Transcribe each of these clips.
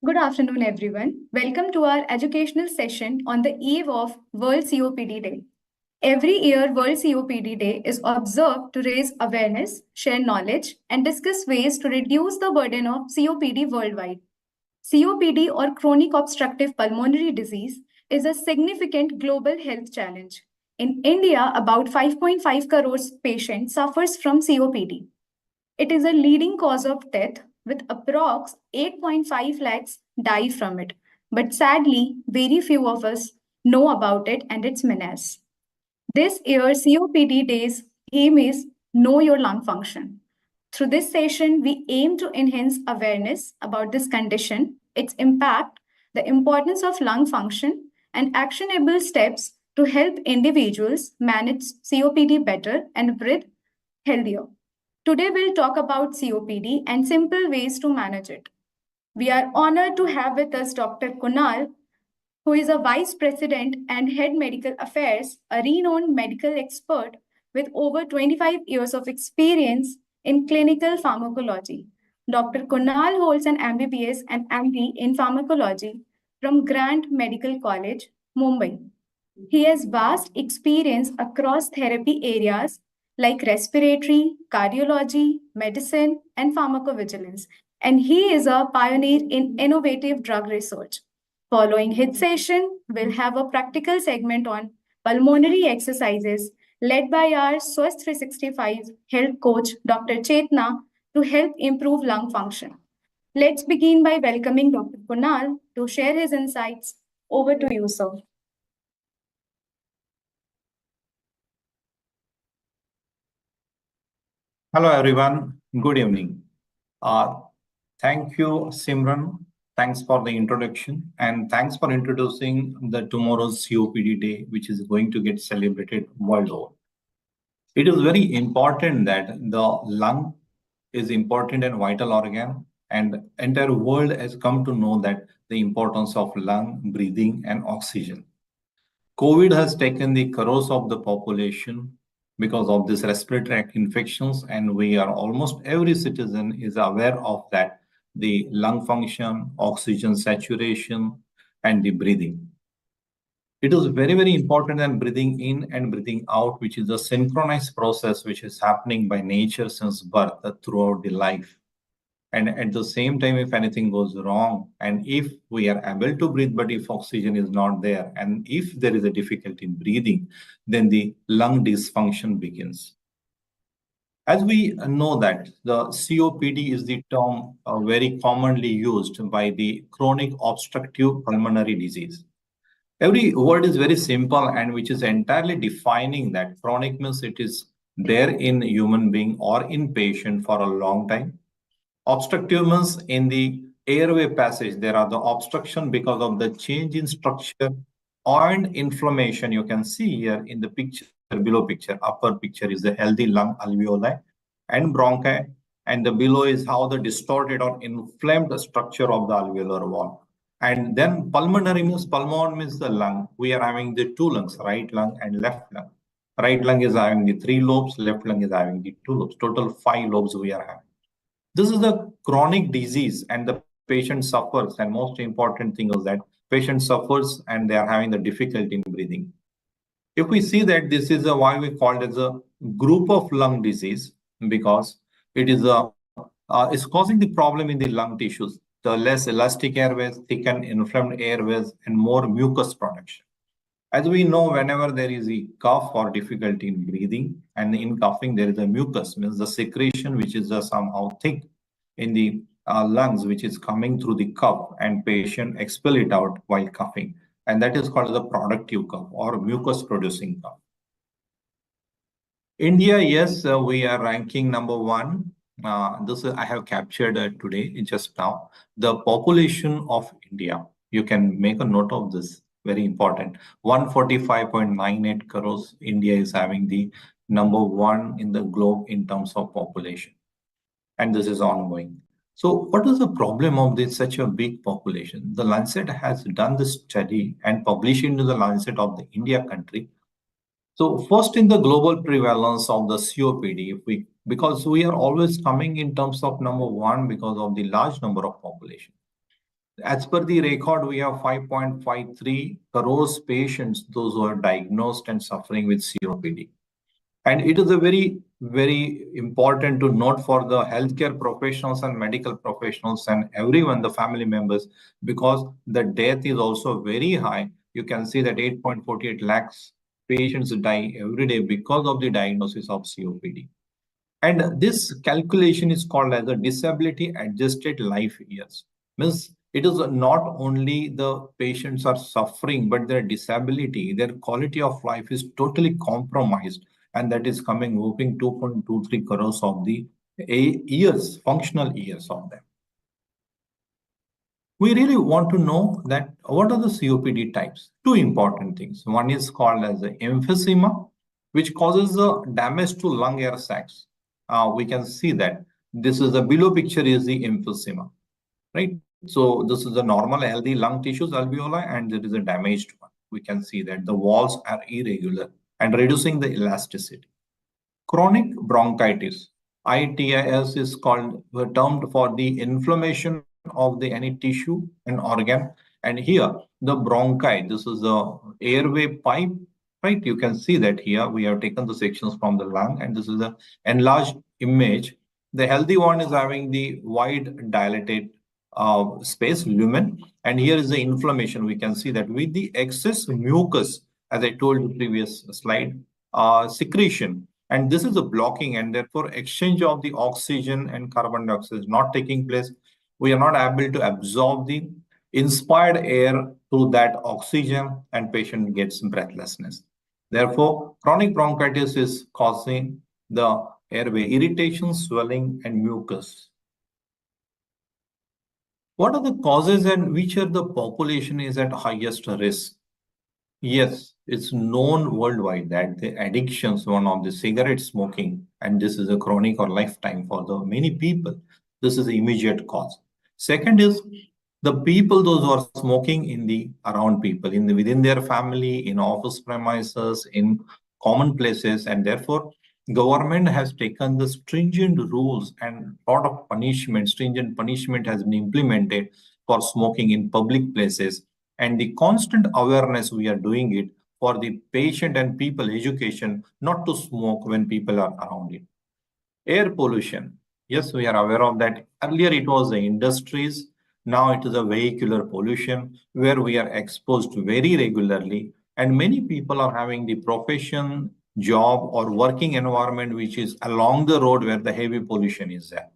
Good afternoon, everyone. Welcome to our educational session on the eve of World COPD Day. Every year, World COPD Day is observed to raise awareness, share knowledge, and discuss ways to reduce the burden of COPD worldwide. COPD, or chronic obstructive pulmonary disease, is a significant global health challenge. In India, about 5.5 crores patients suffers from COPD. It is a leading cause of death, with approx 8.5 lakhs die from it. But sadly, very few of us know about it and its menace. This year's COPD Day's aim is Know Your Lung Function. Through this session, we aim to enhance awareness about this condition, its impact, the importance of lung function, and actionable steps to help individuals manage COPD better and breathe healthier. Today, we'll talk about COPD and simple ways to manage it. We are honored to have with us Dr. Kunal, who is a Vice President and Head Medical Affairs, a renowned medical expert with over 25 years of experience in clinical pharmacology. Dr. Kunal holds an MBBS and MD in pharmacology from Grant Medical College, Mumbai. He has vast experience across therapy areas like respiratory, cardiology, medicine, and pharmacovigilance, and he is a pioneer in innovative drug research. Following his session, we'll have a practical segment on pulmonary exercises led by our Swasth 365 health coach, Dr. Chetna, to help improve lung function. Let's begin by welcoming Dr. Kunal to share his insights. Over to you, sir. Hello, everyone. Good evening. Thank you, Simran. Thanks for the introduction, and thanks for introducing the tomorrow's COPD Day, which is going to get celebrated world over. It is very important that the lung is important and vital organ, and entire world has come to know that the importance of lung, breathing, and oxygen. COVID has taken the crores of the population because of this respiratory tract infections, and we are almost every citizen is aware of that, the lung function, oxygen saturation, and the breathing. It is very, very important that breathing in and breathing out, which is a synchronized process which is happening by nature since birth throughout the life. And at the same time, if anything goes wrong, and if we are able to breathe, but if oxygen is not there, and if there is a difficulty in breathing, then the lung dysfunction begins. As we know that the COPD is the term very commonly used by the chronic obstructive pulmonary disease. Every word is very simple and which is entirely defining that chronic means it is there in human being or in patient for a long time. Obstructive means in the airway passage, there are the obstruction because of the change in structure and inflammation. You can see here in the picture, below picture, upper picture is the healthy lung alveoli and bronchi, and the below is how the distorted or inflamed structure of the alveolar wall. And then pulmonary means, pulmon means the lung. We are having the two lungs, right lung and left lung. Right lung is having the 3 lobes, left lung is having the 2 lobes. Total 5 lobes we are having. This is the chronic disease and the patient suffers, and most important thing is that patient suffers and they are having the difficulty in breathing. If we see that this is why we call it as a group of lung disease, because it is it's causing the problem in the lung tissues, the less elastic airways, thickened inflamed airways, and more mucus production. As we know, whenever there is a cough or difficulty in breathing, and in coughing, there is a mucus, means the secretion which is somehow thick in the lungs, which is coming through the cough, and patient expel it out while coughing. And that is called the productive cough or mucus producing cough. India, yes, we are ranking number 1. This I have captured today, just now. The population of India, you can make a note of this. Very important. 145.98 crores. India is having the number 1 in the globe in terms of population. And this is ongoing. So what is the problem of this such a big population? The Lancet has done this study and published into the Lancet of the India country. So first in the global prevalence of the COPD, because we are always coming in terms of number 1 because of the large number of population. As per the record, we have 5.53 crores patients, those who are diagnosed and suffering with COPD. And it is a very, very important to note for the healthcare professionals and medical professionals and everyone, the family members, because the death is also very high. You can see that 8.48 lakhs patients die every day because of the diagnosis of COPD. And this calculation is called as a disability adjusted life years. Means it is not only the patients are suffering, but their disability, their quality of life is totally compromised. And that is coming whooping 2.23 crores of the years, functional years of them. We really want to know that what are the COPD types? Two important things. One is called as the emphysema, which causes the damage to lung air sacs. We can see that this is the below picture is the emphysema, right? So this is the normal healthy lung tissues alveoli, and there is a damaged one. We can see that the walls are irregular and reducing the elasticity. Chronic bronchitis, ITIS, is called termed for the inflammation of the any tissue and organ. And here the bronchi, this is the airway pipe, right? You can see that here we have taken the sections from the lung, and this is the enlarged image. The healthy one is having the wide dilated space lumen, and here is the inflammation. We can see that with the excess mucus, as I told you previous slide, secretion, and this is a blocking, and therefore exchange of the oxygen and carbon dioxide is not taking place. We are not able to absorb the inspired air through that oxygen, and patient gets breathlessness. Therefore, chronic bronchitis is causing the airway irritation, swelling, and mucus. What are the causes and which are the population is at highest risk? Yes, it's known worldwide that the addictions, one of the cigarette smoking, and this is a chronic or lifetime for the many people. This is the immediate cause. Second is the people, those who are smoking in the around people, in the, within their family, in office premises, in common places, and therefore government has taken the stringent rules and lot of punishment, stringent punishment has been implemented for smoking in public places. And the constant awareness we are doing it for the patient and people education not to smoke when people are around it. Air pollution. Yes, we are aware of that. Earlier it was the industries. Now it is a vehicular pollution where we are exposed very regularly. And many people are having the profession, job or working environment which is along the road where the heavy pollution is there.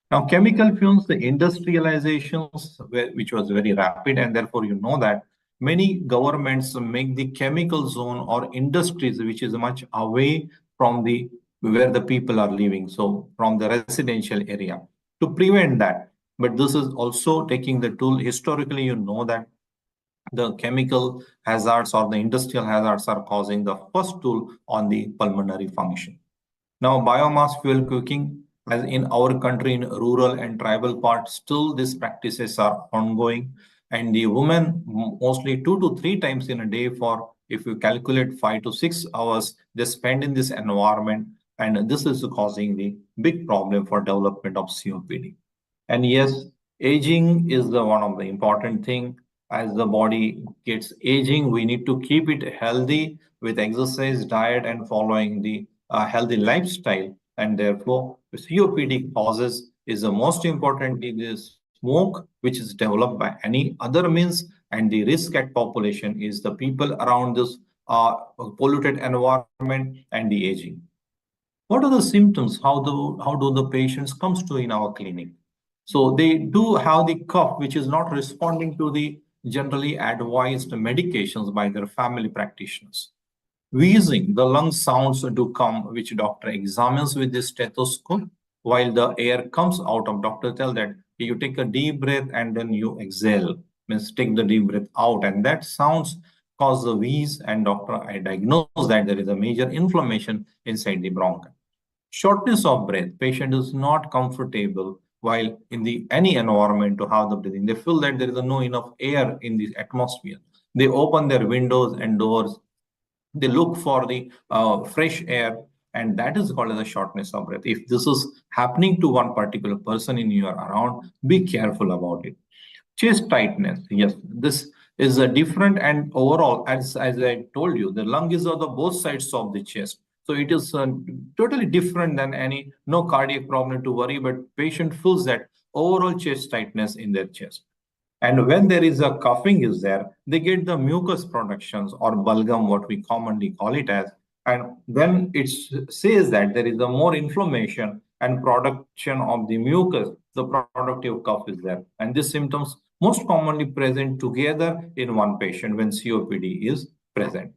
Now, chemical fumes, the industrializations, which was very rapid, and therefore you know that many governments make the chemical zone or industries which is much away from the where the people are living, so from the residential area to prevent that. But this is also taking the tool. Historically, you know that the chemical hazards or the industrial hazards are causing the first tool on the pulmonary function. Now, biomass fuel cooking, as in our country, in rural and tribal parts, still these practices are ongoing. And the women mostly 2 to 3 times in a day for, if you calculate 5 to 6 hours, they spend in this environment. And this is causing the big problem for development of COPD. And yes, aging is the one of the important thing. As the body gets aging, we need to keep it healthy with exercise, diet, and following the healthy lifestyle. And therefore, the COPD causes is the most important is smoke, which is developed by any other means, and the risk at population is the people around this polluted environment and the aging. What are the symptoms? How do the patients comes to in our clinic? So they do have the cough, which is not responding to the generally advised medications by their family practitioners. Wheezing, the lung sounds do come, which doctor examines with the stethoscope. While the air comes out of, doctor tell that you take a deep breath and then you exhale, means take the deep breath out, and that sounds cause the wheeze, and doctor I diagnose that there is a major inflammation inside the bronchi. Shortness of breath, patient is not comfortable while in the any environment to have the breathing. They feel that there is no enough air in the atmosphere. They open their windows and doors. They look for the fresh air, and that is called as a shortness of breath. If this is happening to one particular person in your around, be careful about it. Chest tightness, yes, this is a different, and overall, as I told you, the lung is on the both sides of the chest. So it is totally different than any no cardiac problem to worry, but patient feels that overall chest tightness in their chest. And when there is a coughing is there, they get the mucus productions or bulgum, what we commonly call it as. And then it says that there is a more inflammation and production of the mucus, the productive cough is there. And these symptoms most commonly present together in one patient when COPD is present.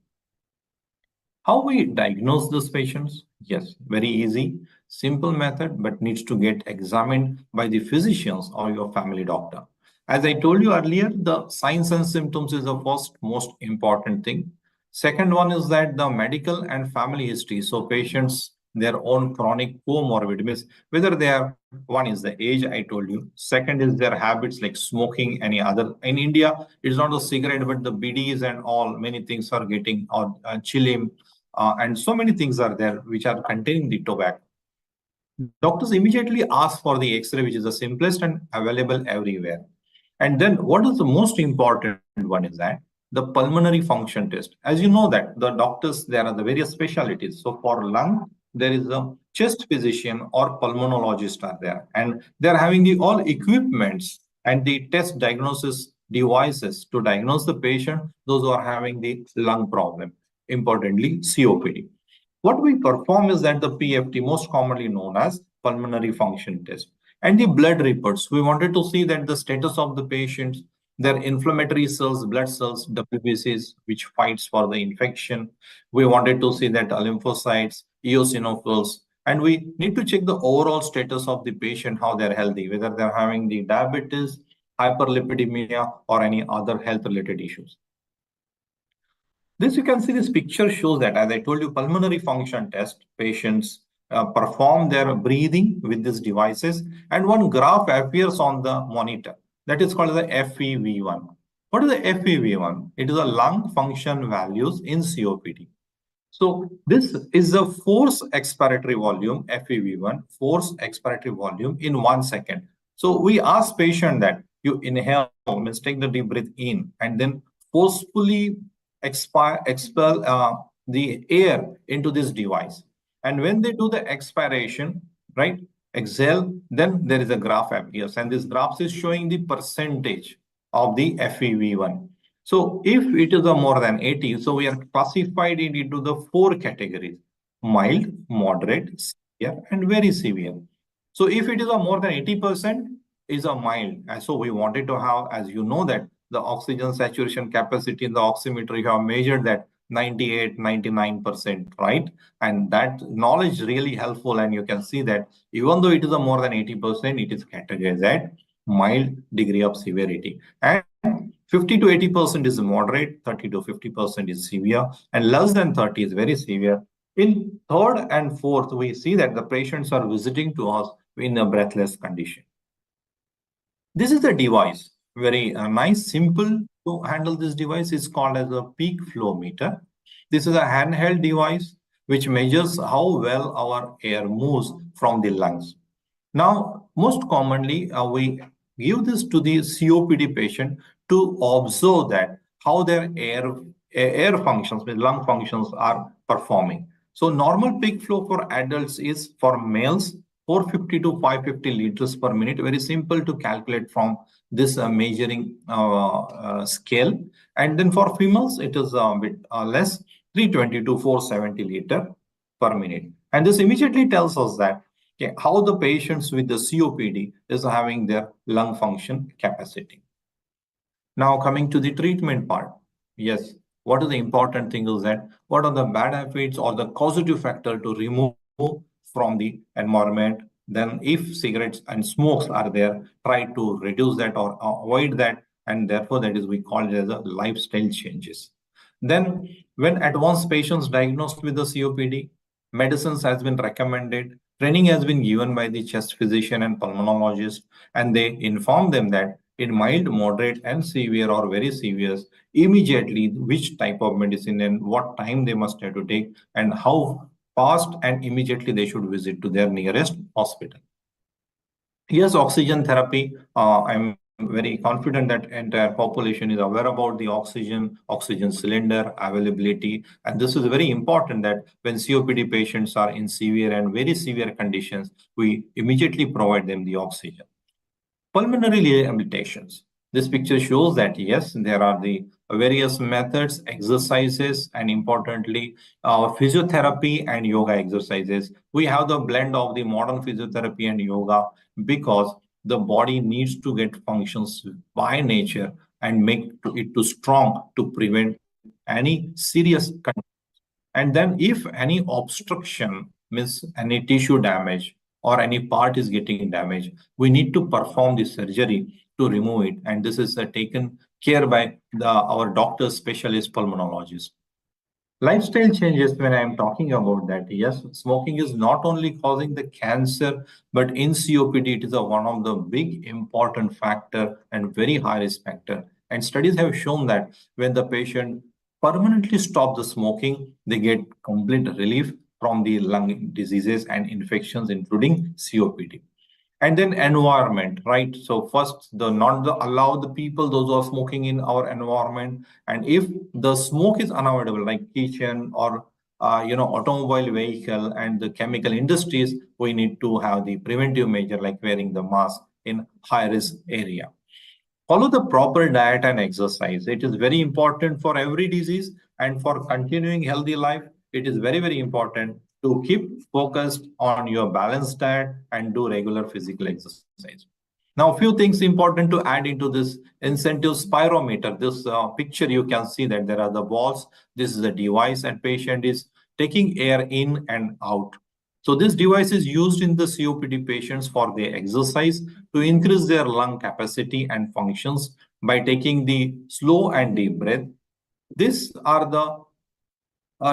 How we diagnose these patients? Yes, very easy, simple method, but needs to get examined by the physicians or your family doctor. As I told you earlier, the signs and symptoms is the first most important thing. Second one is that the medical and family history. So patients, their own chronic comorbid means whether they are, one is the age I told you. Second is their habits like smoking, any other. In India, it's not a cigarette, but the BDs and all, many things are getting, or chilim, and so many things are there which are containing the tobacco. Doctors immediately ask for the X-ray, which is the simplest and available everywhere. And then what is the most important one is that the pulmonary function test. As you know that the doctors, there are the various specialties. So for lung, there is a chest physician or pulmonologist are there, and they're having the all equipments and the test diagnosis devices to diagnose the patient, those who are having the lung problem, importantly COPD. What we perform is that the PFT, most commonly known as pulmonary function test, and the blood reports. We wanted to see that the status of the patients, their inflammatory cells, blood cells, WBCs, which fights for the infection. We wanted to see that lymphocytes, eosinophils, and we need to check the overall status of the patient, how they're healthy, whether they're having the diabetes, hyperlipidemia, or any other health-related issues. This you can see this picture shows that, as I told you, pulmonary function test patients perform their breathing with these devices, and one graph appears on the monitor that is called the FEV1. What is the FEV1? It is a lung function values in COPD. So this is the force expiratory volume, FEV1, force expiratory volume in 1 second. So we ask patient that you inhale, means take the deep breath in, and then forcefully expel the air into this device. And when they do the expiration, right, exhale, then there is a graph appears, and this graph is showing the percentage of the FEV1. So if it is a more than 80, so we are classified it into the 4 categories: mild, moderate, severe, and very severe. So if it is a more than 80% is a mild. And so we wanted to have, as you know, that the oxygen saturation capacity in the oximeter, you have measured that 98, 99%, right? And that knowledge really helpful. And you can see that even though it is a more than 80%, it is categorized as mild degree of severity. And 50 to 80% is moderate, 30 to 50% is severe, and less than 30 is very severe. In third and fourth, we see that the patients are visiting to us in a breathless condition. This is the device, very nice, simple to handle. This device is called as a peak flow meter. This is a handheld device which measures how well our air moves from the lungs. Now, most commonly, we give this to the COPD patient to observe that how their air functions, with lung functions are performing. So normal peak flow for adults is for males 450 to 550 liters per minute. Very simple to calculate from this measuring scale. And then for females, it is a bit less, 320 to 470 liter per minute. And this immediately tells us that how the patients with the COPD is having their lung function capacity. Now coming to the treatment part. Yes, what is the important thing is that what are the bad habits or the causative factor to remove from the environment? Then if cigarettes and smokes are there, try to reduce that or avoid that. And therefore that is, we call it as a lifestyle changes. Then when advanced patients diagnosed with the COPD, medicines has been recommended, training has been given by the chest physician and pulmonologist, and they inform them that in mild, moderate, and severe or very severe, immediately which type of medicine and what time they must have to take, and how fast and immediately they should visit to their nearest hospital. Yes, oxygen therapy. I'm very confident that entire population is aware about the oxygen cylinder availability. And this is very important that when COPD patients are in severe and very severe conditions, we immediately provide them the oxygen. Pulmonary rehabilitations. This picture shows that yes, there are the various methods, exercises, and importantly, physiotherapy and yoga exercises. We have the blend of the modern physiotherapy and yoga because the body needs to get functions by nature and make it too strong to prevent any serious condition. And then if any obstruction means any tissue damage or any part is getting damaged, we need to perform the surgery to remove it. And this is taken care by our doctors, specialist pulmonologists. Lifestyle changes, when I'm talking about that, yes, smoking is not only causing the cancer, but in COPD, it is one of the big important factor and very high risk factor. And studies have shown that when the patient permanently stop the smoking, they get complete relief from the lung diseases and infections, including COPD. And then environment, right? So first, the not the allow the people those who are smoking in our environment, and if the smoke is unavoidable, like kitchen or automobile vehicle and the chemical industries, we need to have the preventive measure like wearing the mask in high risk area. Follow the proper diet and exercise. It is very important for every disease and for continuing healthy life. It is very, very important to keep focused on your balanced diet and do regular physical exercise. Now, a few things important to add into this incentive spirometer. This picture, you can see that there are the balls. This is the device, and patient is taking air in and out. So this device is used in the COPD patients for their exercise to increase their lung capacity and functions by taking the slow and deep breath. These are the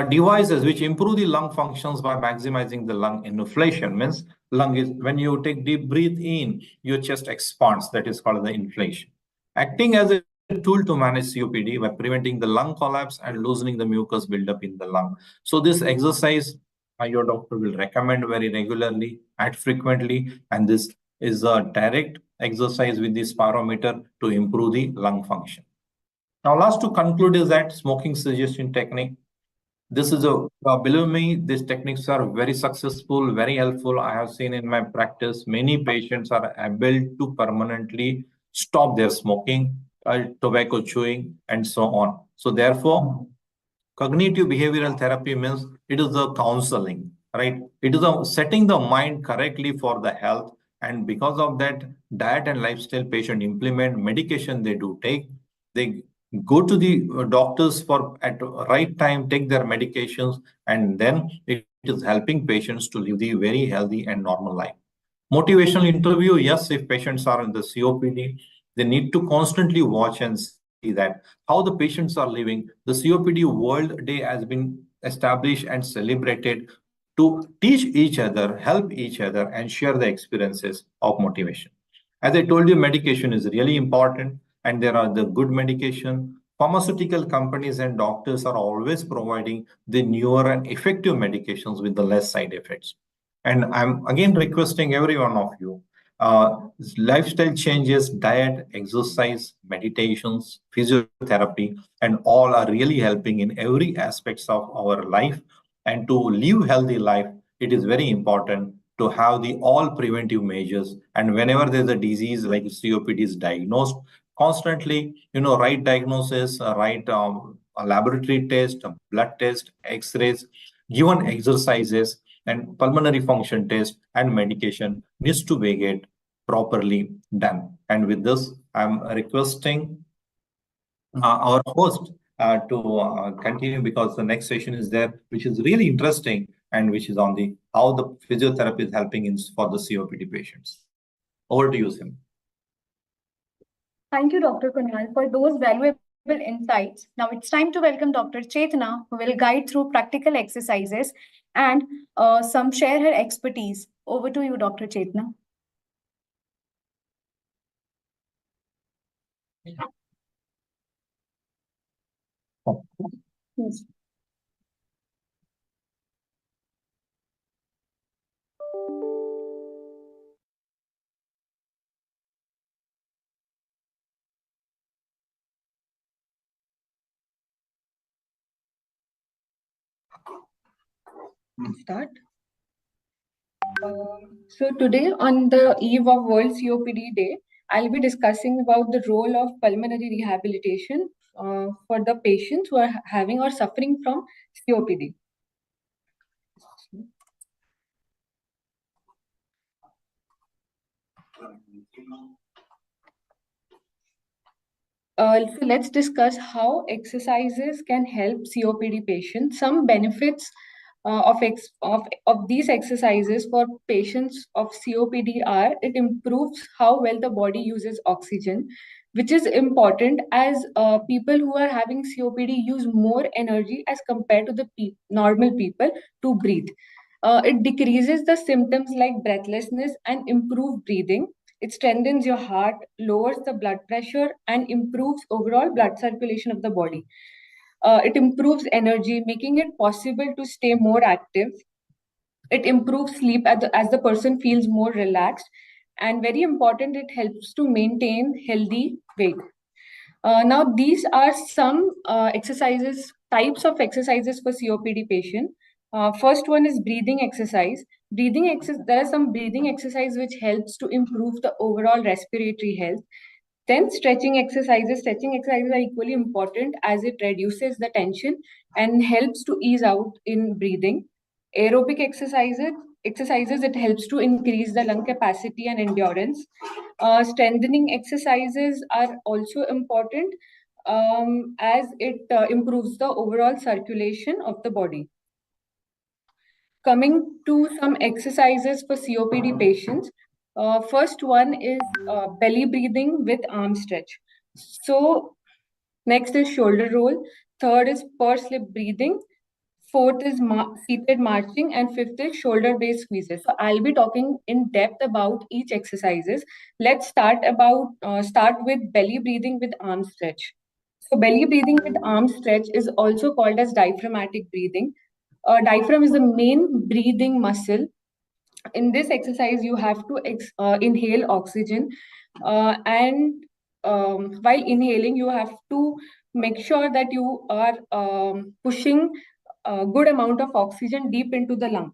devices which improve the lung functions by maximizing the lung inflation. Means lung is when you take deep breath in, your chest expands. That is called the inflation. Acting as a tool to manage COPD by preventing the lung collapse and loosening the mucus buildup in the lung. So this exercise your doctor will recommend very regularly and frequently, and this is a direct exercise with the spirometer to improve the lung function. Now, last to conclude is that smoking suggestion technique. This is believe me, these techniques are very successful, very helpful. I have seen in my practice, many patients are able to permanently stop their smoking, tobacco chewing, and so on. So therefore, cognitive behavioral therapy means it is the counseling, right? It is a setting the mind correctly for the health. And because of that, diet and lifestyle patient implement, medication they do take, they go to the doctors for at right time, take their medications, and then it is helping patients to live the very healthy and normal life. Motivational interview, yes, if patients are in the COPD, they need to constantly watch and see that how the patients are living. The COPD World Day has been established and celebrated to teach each other, help each other, and share the experiences of motivation. As I told you, medication is really important, and there are the good medication. Pharmaceutical companies and doctors are always providing the newer and effective medications with the less side effects. And I'm again requesting every one of you, lifestyle changes, diet, exercise, meditations, physiotherapy, and all are really helping in every aspects of our life. And to live healthy life, it is very important to have the all preventive measures. And whenever there's a disease like COPD is diagnosed, constantly, right diagnosis, right a laboratory test, a blood test, X-rays, given exercises, and pulmonary function test and medication needs to be get properly done. And with this, I'm requesting our host to continue because the next session is there, which is really interesting and which is on the how the physiotherapy is helping in for the COPD patients. Over to you, Sim. Thank you, Dr. Kunal, for those valuable insights. Now it's time to welcome Dr. Chetna, who will guide through practical exercises and some share her expertise. Over to you, Dr. Chetna. Yes. Start. So today on the eve of World COPD Day, I'll be discussing about the role of pulmonary rehabilitation for the patients who are having or suffering from COPD. So let's discuss how exercises can help COPD patients. Some benefits of these exercises for patients of COPD are it improves how well the body uses oxygen, which is important as people who are having COPD use more energy as compared to the normal people to breathe. It decreases the symptoms like breathlessness and improve breathing. It strengthens your heart, lowers the blood pressure, and improves overall blood circulation of the body. It improves energy, making it possible to stay more active. It improves sleep as the person feels more relaxed. And very important, it helps to maintain healthy weight. Now, these are some types of exercises for COPD patient. First one is breathing exercise. There are some breathing exercise which helps to improve the overall respiratory health. Then stretching exercises. Stretching exercises are equally important as it reduces the tension and helps to ease out in breathing. Aerobic exercises it helps to increase the lung capacity and endurance. Strengthening exercises are also important as it improves the overall circulation of the body. Coming to some exercises for COPD patients. First one is belly breathing with arm stretch. So next is shoulder roll. Third is pursed lip breathing. Fourth is seated marching, and fifth is shoulder base squeezes. So I'll be talking in depth about each exercises. Let's start with belly breathing with arm stretch. So belly breathing with arm stretch is also called as diaphragmatic breathing. Diaphragm is the main breathing muscle. In this exercise, you have to inhale oxygen, and while inhaling, you have to make sure that you are pushing a good amount of oxygen deep into the lung.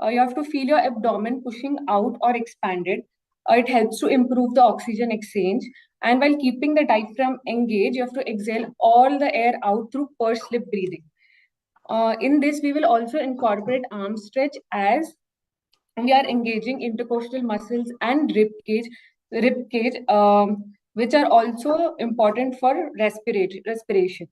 You have to feel your abdomen pushing out or expanded. It helps to improve the oxygen exchange. And while keeping the diaphragm engaged, you have to exhale all the air out through pursed lip breathing. In this, we will also incorporate arm stretch as we are engaging intercostal muscles and rib cage, which are also important for respiration.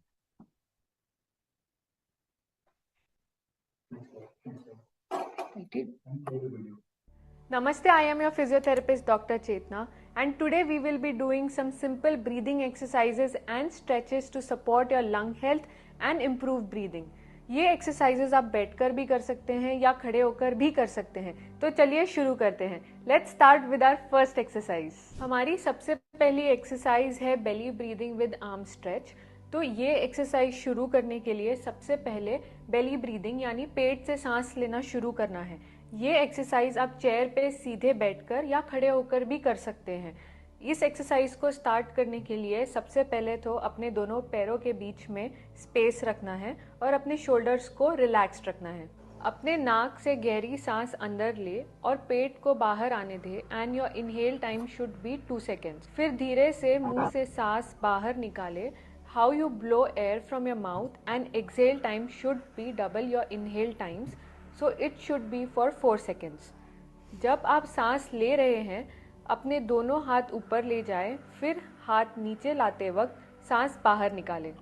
Namaste, I am your physiotherapist Dr. Chetna, and today we will be doing some simple breathing exercises and stretches to support your lung health and improve breathing. ये exercises आप बैठकर भी कर सकते हैं या खड़े होकर भी कर सकते हैं। तो चलिए शुरू करते हैं। Let's start with our first exercise. हमारी सबसे पहली एक्सरसाइज है belly breathing with arm stretch. तो ये एक्सरसाइज शुरू करने के लिए सबसे पहले बेली ब्रीदिंग यानी पेट से सांस लेना शुरू करना है। ये एक्सरसाइज आप चेयर पे सीधे बैठकर या खड़े होकर भी कर सकते हैं। इस एक्सरसाइज को स्टार्ट करने के लिए सबसे पहले तो अपने दोनों पैरों के बीच में स्पेस रखना है और अपने शोल्डर्स को रिलैक्स्ड रखना है। अपने नाक से गहरी सांस अंदर ले और पेट को बाहर आने दे and your inhale time should be 2 seconds. फिर धीरे से मुंह से सांस बाहर निकाले। How you blow air from your mouth and exhale time should be double your inhale times, so it should be for 4 seconds. जब आप सांस ले रहे हैं अपने दोनों हाथ ऊपर ले जाएं, फिर हाथ नीचे लाते वक्त सांस बाहर निकालें।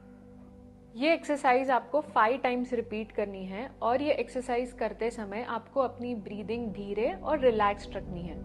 ये एक्सरसाइज आपको 5 टाइम्स रिपीट करनी है और ये एक्सरसाइज करते समय आपको अपनी ब्रीदिंग धीरे और रिलैक्स्ड रखनी है।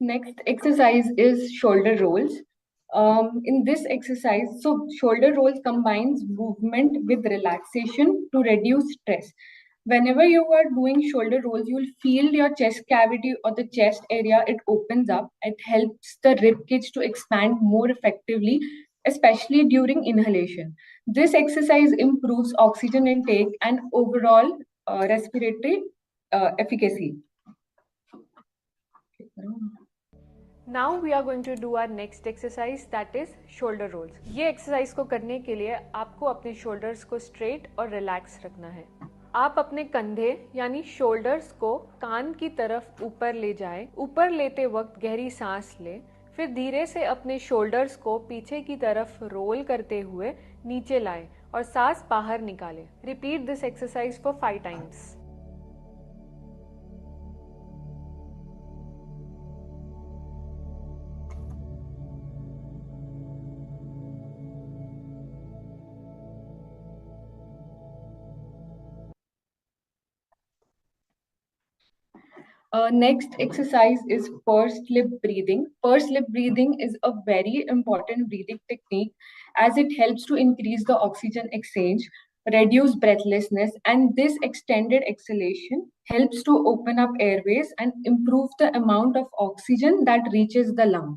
Next exercise is shoulder rolls. In this exercise, so shoulder rolls combines movement with relaxation to reduce stress. Whenever you are doing shoulder rolls, you'll feel your chest cavity or the chest area, it opens up. It helps the rib cage to expand more effectively, especially during inhalation. This exercise improves oxygen intake and overall respiratory efficacy. Now we are going to do our next exercise, that is shoulder rolls. ये exercise को करने के लिए आपको अपने shoulders को straight और relax रखना है। आप अपने कंधे यानी शोल्डर्स को कान की तरफ ऊपर ले जाएं। ऊपर लेते वक्त गहरी सांस लें, फिर धीरे से अपने शोल्डर्स को पीछे की तरफ रोल करते हुए नीचे लाएं और सांस बाहर निकालें। Repeat this exercise for 5 times. Next exercise is pursed lip breathing. Pursed lip breathing is a very important breathing technique as it helps to increase the oxygen exchange, reduce breathlessness, and this extended exhalation helps to open up airways and improve the amount of oxygen that reaches the lung.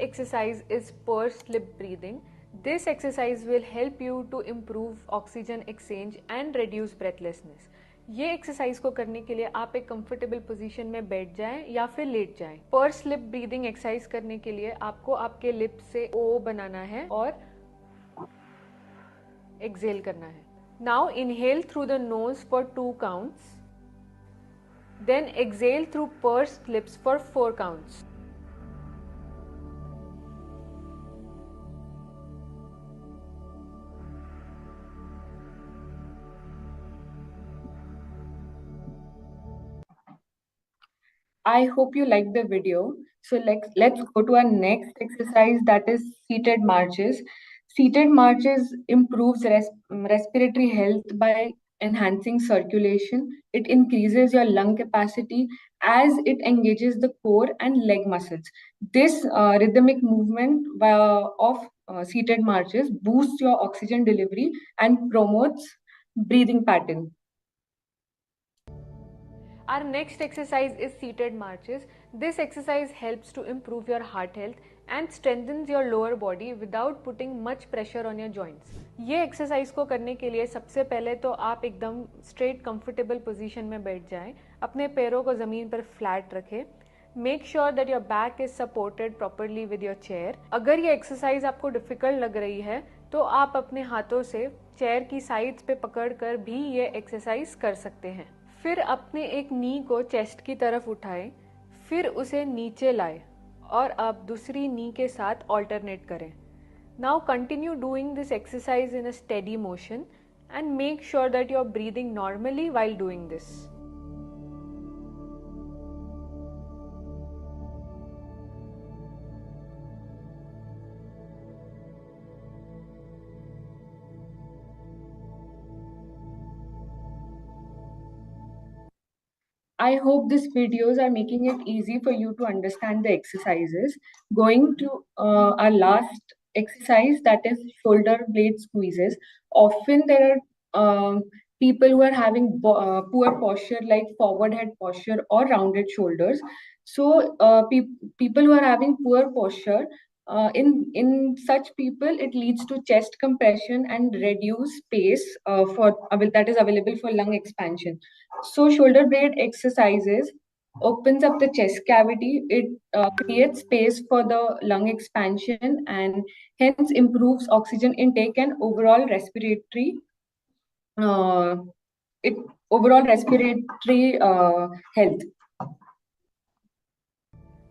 Exercise is pursed lip breathing. This exercise will help you to improve oxygen exchange and reduce breathlessness. ये exercise को करने के लिए आप एक comfortable position में बैठ जाएं या फिर लेट जाएं। पर्स लिप ब्रीदिंग एक्सरसाइज करने के लिए आपको आपके लिप से ओ बनाना है और एक्सहेल करना है। Now inhale through the nose for 2 counts, then exhale through pursed lips for 4 counts. I hope you liked the video. So let's go to our next exercise, that is seated marches. Seated marches improves respiratory health by enhancing circulation. It increases your lung capacity as it engages the core and leg muscles. This rhythmic movement of seated marches boosts your oxygen delivery and promotes breathing pattern. Our next exercise is seated marches. This exercise helps to improve your heart health and strengthens your lower body without putting much pressure on your joints. ये exercise को करने के लिए सबसे पहले तो आप एकदम स्ट्रेट कंफर्टेबल पोजीशन में बैठ जाएं, अपने पैरों को ज़मीन पर फ्लैट रखें। Make sure that your back is supported properly with your chair. अगर ये एक्सरसाइज आपको डिफिकल्ट लग रही है तो आप अपने हाथों से चेयर की साइड्स पे पकड़कर भी ये एक्सरसाइज कर सकते हैं। फिर अपने एक नी को चेस्ट की तरफ उठाएं, फिर उसे नीचे लाएं और अब दूसरी नी के साथ ऑल्टरनेट करें। Now continue doing this exercise in a steady motion and make sure that you are breathing normally while doing this. I hope these videos are making it easy for you to understand the exercises. Going to our last exercise, that is shoulder blade squeezes. Often there are people who are having poor posture like forward head posture or rounded shoulders. So people who are having poor posture, in such people, it leads to chest compression and reduced space that is available for lung expansion. So shoulder blade exercises opens up the chest cavity. It creates space for the lung expansion and hence improves oxygen intake and overall respiratory health.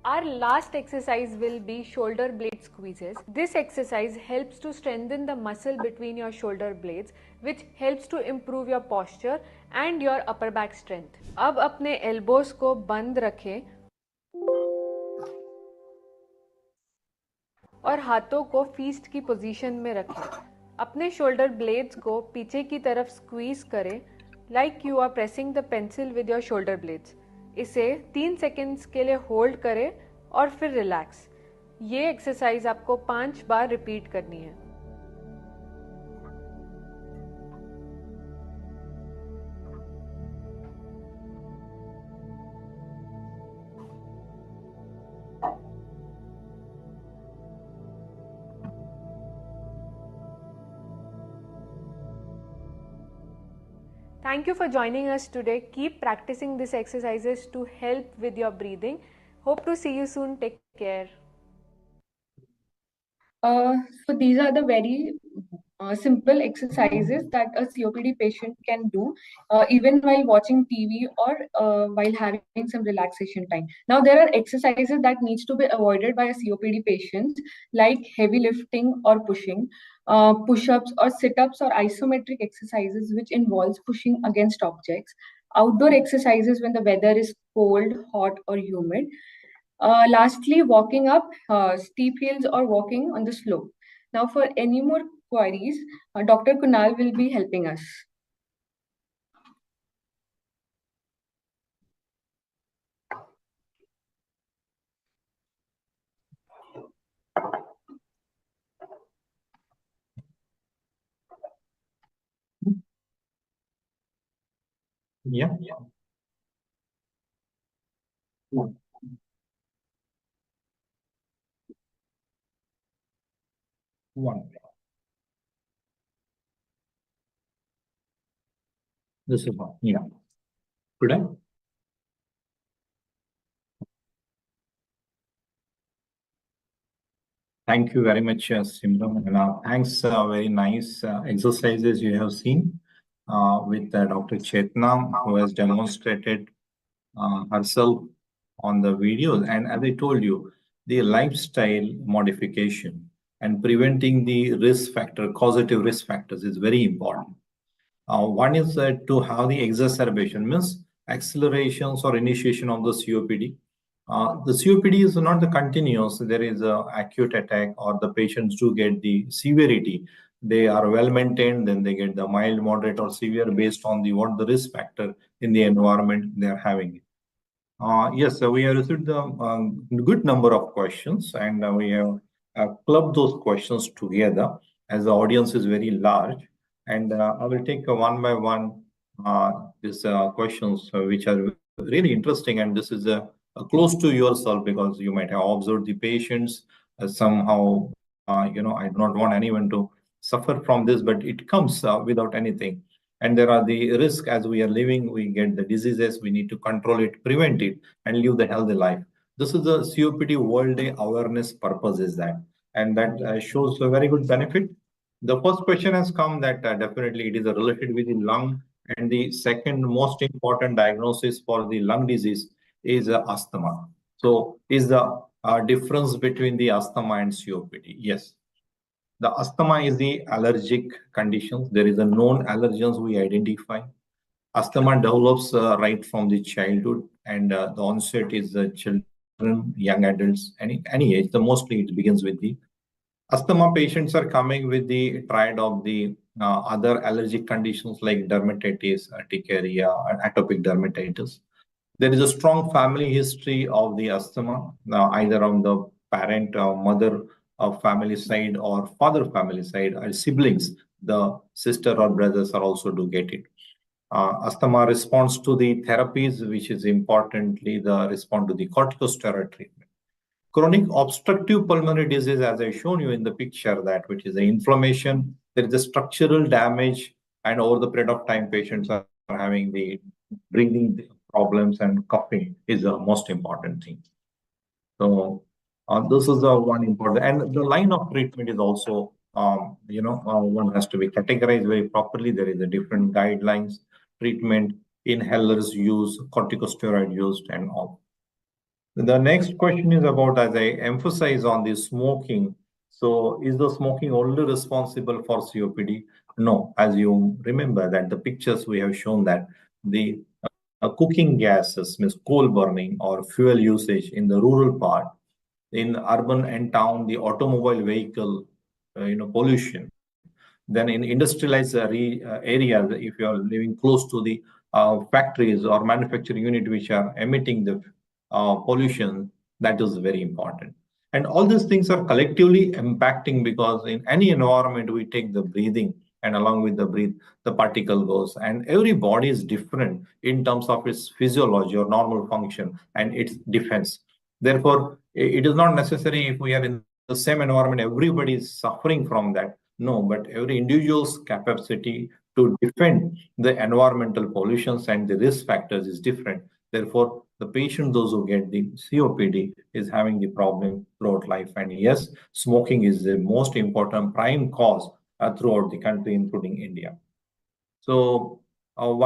Our last exercise will be shoulder blade squeezes. This exercise helps to strengthen the muscle between your shoulder blades, which helps to improve your posture and your upper back strength. अब अपने elbows को बंद रखें और हाथों को feast की position में रखें। अपने शोल्डर ब्लेड्स को पीछे की तरफ स्क्वीज करें, like you are pressing the pencil with your shoulder blades. इसे 3 सेकेंड्स के लिए होल्ड करें और फिर रिलैक्स। ये एक्सरसाइज आपको 5 बार रिपीट करनी है। Thank you for joining us today. Keep practicing these exercises to help with your breathing. Hope to see you soon. Take care. So these are the very simple exercises that a COPD patient can do even while watching TV or while having some relaxation time. Now there are exercises that needs to be avoided by a COPD patient, like heavy lifting or pushing, push-ups or sit-ups or isometric exercises which involves pushing against objects, outdoor exercises when the weather is cold, hot or humid. Lastly, walking up steep hills or walking on the slope. Now, for any more queries, Dr. Kunal will be helping us. Yeah. One. This is one. Yeah. Could I? Thank you very much, Simran. And thanks, very nice exercises you have seen with Dr. Chetna, who has demonstrated herself on the videos. And as I told you, the lifestyle modification and preventing the risk factor, causative risk factors is very important. One is to have the exacerbation, means accelerations or initiation of the COPD. The COPD is not the continuous, there is a acute attack or the patients do get the severity. They are well maintained, then they get the mild, moderate or severe based on the what the risk factor in the environment they are having. Yes, so we have received the good number of questions, and we have clubbed those questions together as the audience is very large. And I will take one by one these questions which are really interesting, and this is close to yourself because you might have observed the patients somehow. I do not want anyone to suffer from this, but it comes without anything. And there are the risks as we are living, we get the diseases, we need to control it, prevent it, and live the healthy life. This is the COPD World Day awareness purpose is that, and that shows a very good benefit. The first question has come that definitely it is related with the lung, and the second most important diagnosis for the lung disease is asthma. So is the difference between the asthma and COPD? Yes. The asthma is the allergic conditions. There is a known allergens we identify. Asthma develops right from the childhood, and the onset is children, young adults, any age. The mostly it begins with the asthma patients are coming with the triad of the other allergic conditions like dermatitis, urticaria, and atopic dermatitis. There is a strong family history of the asthma, either on the parent or mother of family side or father family side, or siblings. The sister or brothers are also do get it. Asthma responds to the therapies, which is importantly the respond to the corticosteroid treatment. Chronic obstructive pulmonary disease, as I shown you in the picture, that which is the inflammation, there is a structural damage, and over the period of time, patients are having the breathing problems, and coughing is the most important thing. So this is the one important, and the line of treatment is also, one has to be categorized very properly. There is a different guidelines, treatment, inhalers use, corticosteroid used, and all. The next question is about, as I emphasize on the smoking. So is the smoking only responsible for COPD? No, as you remember that the pictures we have shown that the cooking gases, means coal burning or fuel usage in the rural part, in urban and town, the automobile vehicle, pollution. Then in industrialized areas, if you are living close to the factories or manufacturing unit which are emitting the pollution, that is very important. And all these things are collectively impacting because in any environment we take the breathing, and along with the breath, the particle goes. And every body is different in terms of its physiology or normal function and its defense. Therefore, it is not necessary if we are in the same environment, everybody is suffering from that. No, but every individual's capacity to defend the environmental pollutions and the risk factors is different. Therefore, the patient, those who get the COPD, is having the problem throughout life. And yes, smoking is the most important prime cause throughout the country, including India. So our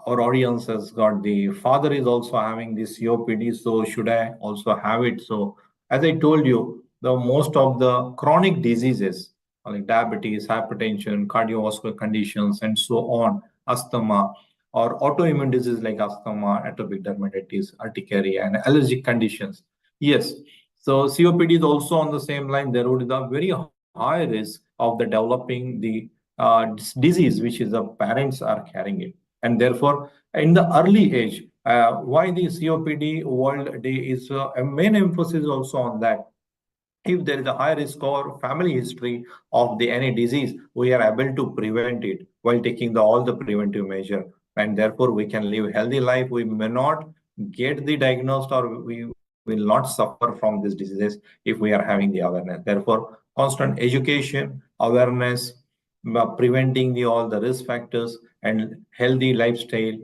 audience has got the father is also having this COPD. So should I also have it? So as I told you, the most of the chronic diseases like diabetes, hypertension, cardiovascular conditions, and so on, asthma, or autoimmune disease like asthma, atopic dermatitis, urticaria, and allergic conditions. Yes. So COPD is also on the same line. There would be a very high risk of the developing the disease which is the parents are carrying it, and therefore in the early age, why the COPD World Day is a main emphasis also on that. If there is a high risk or family history of the any disease, we are able to prevent it while taking all the preventive measure, and therefore we can live healthy life. We may not get the diagnosed, or we will not suffer from these diseases if we are having the awareness. Therefore, constant education, awareness, preventing all the risk factors, and healthy lifestyle,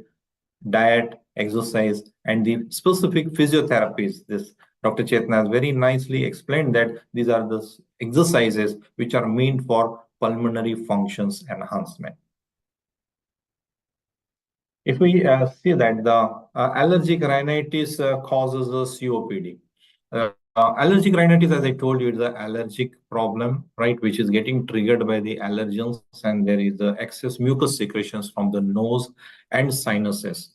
diet, exercise, and the specific physiotherapies. This Dr. Chetna has very nicely explained that these are the exercises which are meant for pulmonary functions enhancement. If we see that the allergic rhinitis causes the COPD. Allergic rhinitis, as I told you, is an allergic problem, right, which is getting triggered by the allergens, and there is excess mucus secretions from the nose and sinuses.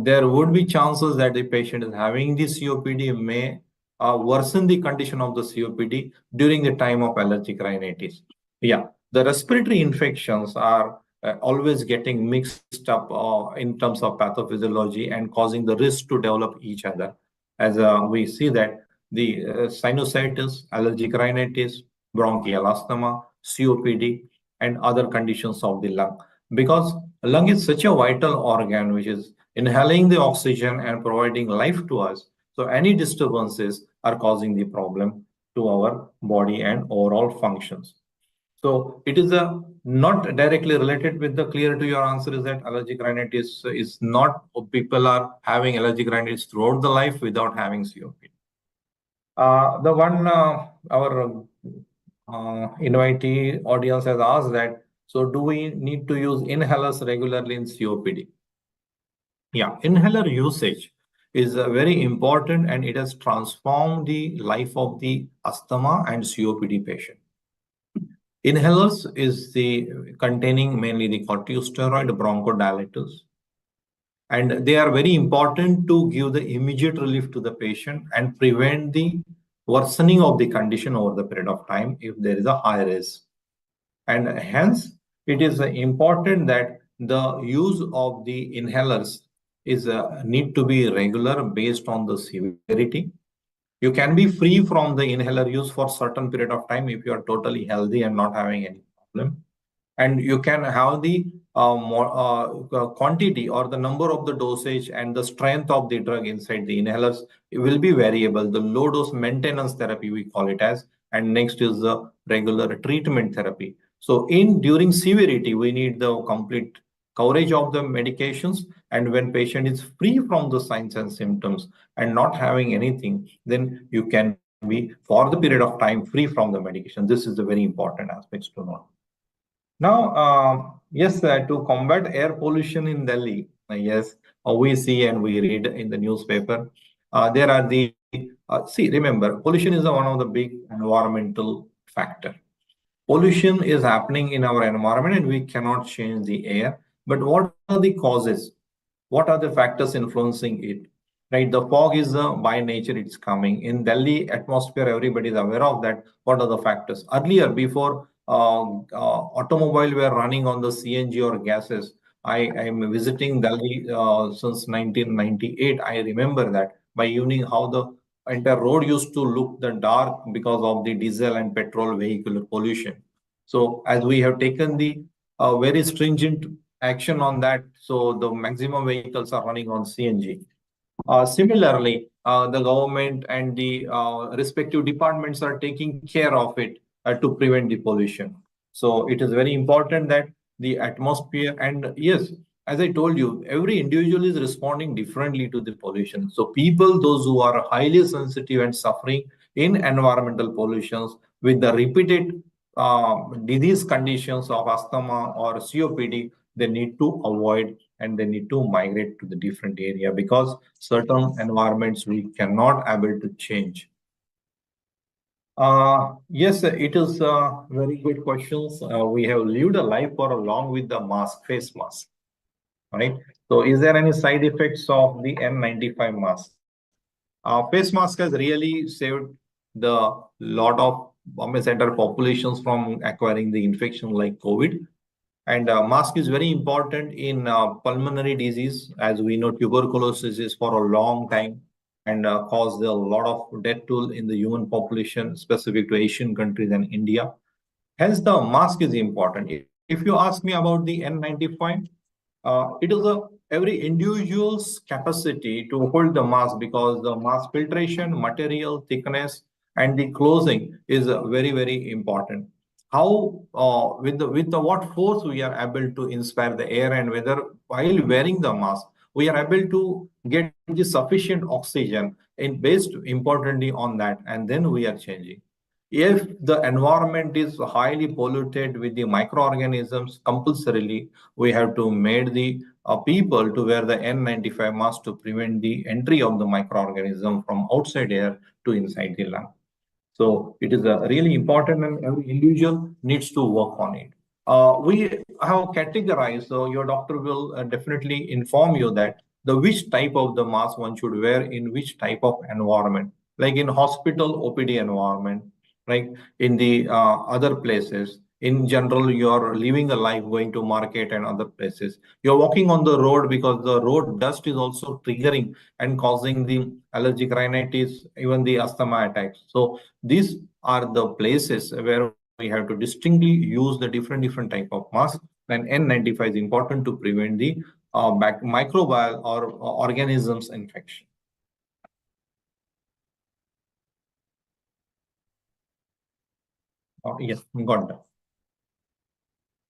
There would be chances that the patient is having the COPD may worsen the condition of the COPD during the time of allergic rhinitis. Yeah, the respiratory infections are always getting mixed up in terms of pathophysiology and causing the risk to develop each other. As we see that the sinusitis, allergic rhinitis, bronchial asthma, COPD, and other conditions of the lung. Because lung is such a vital organ which is inhaling the oxygen and providing life to us. So any disturbances are causing the problem to our body and overall functions. So it is not directly related with the clear to your answer is that allergic rhinitis is not, people are having allergic rhinitis throughout the life without having COPD. The one our invitee audience has asked that, so do we need to use inhalers regularly in COPD? Yeah, inhaler usage is very important, and it has transformed the life of the asthma and COPD patient. Inhalers is the containing mainly the corticosteroid bronchodilators, and they are very important to give the immediate relief to the patient and prevent the worsening of the condition over the period of time if there is a high risk. And hence, it is important that the use of the inhalers is need to be regular based on the severity. You can be free from the inhaler use for certain period of time if you are totally healthy and not having any problem. And you can have the quantity or the number of the dosage and the strength of the drug inside the inhalers. It will be variable. The low dose maintenance therapy, we call it as, and next is the regular treatment therapy. So during severity, we need the complete coverage of the medications. And when patient is free from the signs and symptoms and not having anything, then you can be for the period of time free from the medication. This is the very important aspects to know. Now, yes, to combat air pollution in Delhi, yes, we see and we read in the newspaper, there are the, remember, pollution is one of the big environmental factor. Pollution is happening in our environment and we cannot change the air. But what are the causes? What are the factors influencing it? Right, the fog is by nature it's coming. In Delhi atmosphere, everybody is aware of that. What are the factors? Earlier, before automobile were running on the CNG or gases, I am visiting Delhi since 1998. I remember that by evening how the entire road used to look the dark because of the diesel and petrol vehicular pollution. So as we have taken the very stringent action on that, so the maximum vehicles are running on CNG. Similarly, the government and the respective departments are taking care of it to prevent the pollution. So it is very important that the atmosphere. And yes, as I told you, every individual is responding differently to the pollution. So people, those who are highly sensitive and suffering in environmental pollutions with the repeated disease conditions of asthma or COPD, they need to avoid and they need to migrate to the different area, because certain environments we cannot able to change. Yes, it is very good questions. We have lived a life for along with the mask, face mask, right? So is there any side effects of the N95 mask? Face mask has really saved the lot of Bombay Center populations from acquiring the infection like COVID. And mask is very important in pulmonary disease. As we know, tuberculosis is for a long time and caused a lot of death toll in the human population, specific to Asian countries and India. Hence, the mask is important. If you ask me about the N95, it is every individual's capacity to hold the mask, because the mask filtration, material thickness, and the closing is very important. How with the what force we are able to inspire the air, and whether while wearing the mask we are able to get the sufficient oxygen, and based importantly on that, and then we are changing. If the environment is highly polluted with the microorganisms, compulsorily we have to make the people to wear the N95 mask to prevent the entry of the microorganism from outside air to inside the lung. So it is really important, and every individual needs to work on it. We have categorized, so your doctor will definitely inform you that the which type of the mask one should wear in which type of environment, like in hospital OPD environment, like in the other places. In general, you're living a life going to market and other places. You're walking on the road, because the road dust is also triggering and causing the allergic rhinitis, even the asthma attacks. So these are the places where we have to distinctly use the different type of mask. And N95 is important to prevent the microbial or organisms infection. Yes, got that.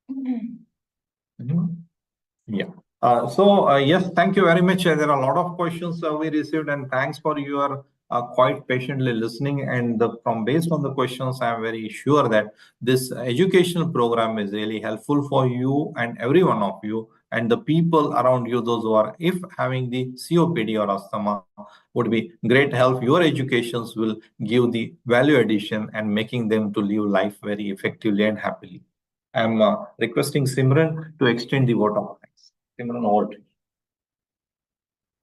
Mhm. Yeah. Yes, thank you very much. There are a lot of questions we received, and thanks for your quite patiently listening. And from based on the questions, I am very sure that this educational program is really helpful for you and every one of you, and the people around you, those who are if having the COPD or asthma, would be great help. Your educations will give the value addition and making them to live life very effectively and happily. I'm requesting Simran to extend the vote of thanks. Simran, over to you.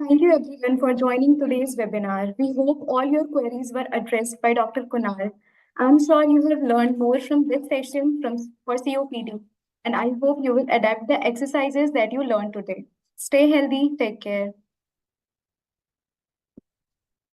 Thank you everyone for joining today's webinar. We hope all your queries were addressed by Dr. Kunal. I'm sure you have learned more from this session for COPD, and I hope you will adapt the exercises that you learned today. Stay healthy, take care.